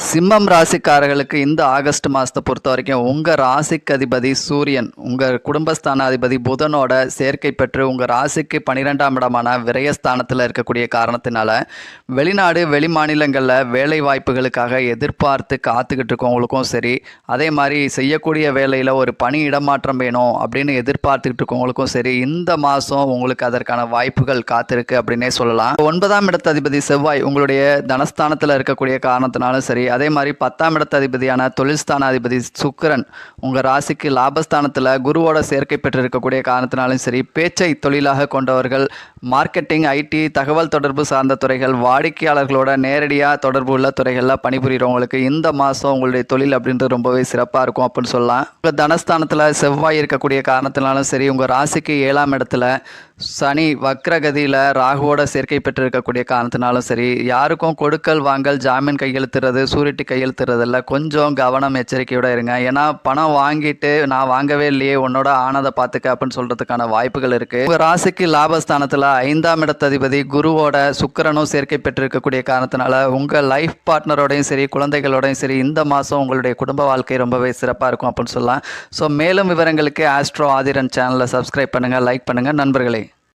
சிம்மம் ராசிக்காரர்களுக்கு இந்த ஆகஸ்ட் மாதத்தை பொறுத்த வரைக்கும் உங்கள் ராசிக்கு அதிபதி சூரியன் உங்கள் குடும்பஸ்தானாதிபதி புதனோட சேர்க்கை பெற்று உங்கள் ராசிக்கு 12ஆம் இடமான விரயஸ்தானத்தில் இருக்கக்கூடிய காரணத்தினால வெளிநாடு வெளி மாநிலங்களில் வேலை வாய்ப்புகளுக்காக எதிர்பார்த்து காத்துக்கிட்டு இருக்கவங்களுக்கும் சரி, அதே மாதிரி செய்யக்கூடிய வேலையில் ஒரு பணி இடமாற்றம் வேணும் அப்படின்னு எதிர்பார்த்துக்கிட்டு இருக்கவங்களுக்கும் சரி, இந்த மாதம் உங்களுக்கு அதற்கான வாய்ப்புகள் காத்திருக்கு அப்படின்னே சொல்லலாம். 9ஆம் இடத்து அதிபதி செவ்வாய் உங்களுடைய தனஸ்தானத்தில் இருக்கக்கூடிய காரணத்தினாலும் சரி, அதே மாதிரி 10ஆம் இடத்து அதிபதியான தொழில் ஸ்தானாதிபதி சுக்கிரன் உங்கள் ராசிக்கு லாபஸ்தானத்தில் குருவோட சேர்க்கை பெற்று இருக்கக்கூடிய காரணத்தினாலும் சரி, பேச்சை தொழிலாக கொண்டவர்கள், மார்க்கெட்டிங், ஐடி, தகவல் தொடர்பு சார்ந்த துறைகள், வாடிக்கையாளர்களோட நேரடியாக தொடர்பு உள்ள துறைகளில் பணிபுரிகிறவங்களுக்கு இந்த மாதம் உங்களுடைய தொழில் அப்படின்றது ரொம்பவே சிறப்பாக இருக்கும் அப்படின்னு சொல்லலாம். உங்கள் தனஸ்தானத்தில் செவ்வாய் இருக்கக்கூடிய காரணத்தினாலும் சரி, உங்கள் ராசிக்கு 7ஆம் இடத்துல சனி வக்ரகதியில் ராகுவோட சேர்க்கை பெற்று இருக்கக்கூடிய காரணத்தினாலும் சரி, யாருக்கும் கொடுக்கல் வாங்கல், ஜாமீன் கையெழுத்துறது, சூரிட்டி கையெழுத்துறதில்ல கொஞ்சம் கவனம் எச்சரிக்கையோடு இருங்க. ஏன்னா பணம் வாங்கிட்டு நான் வாங்கவே இல்லையே, உன்னோட ஆனதை பார்த்துக்க அப்படின்னு சொல்கிறதுக்கான வாய்ப்புகள் இருக்குது. உங்கள் ராசிக்கு லாபஸ்தானத்தில் 5ஆம் இடத்து அதிபதி குருவோட சுக்கிரனும் சேர்க்கை பெற்று இருக்கக்கூடிய காரணத்தினால உங்கள் லைஃப் பார்ட்னரோடையும் சரி, குழந்தைகளோடையும் சரி இந்த மாதம் உங்களுடைய குடும்ப வாழ்க்கை ரொம்பவே சிறப்பாக இருக்கும் அப்படின்னு சொல்லலாம். ஸோ மேலும் விவரங்களுக்கு ஆஸ்ட்ரோ ஆதிரன் சேனலை சப்ஸ்கிரைப் பண்ணுங்கள், லைக் பண்ணுங்கள் நண்பர்களே.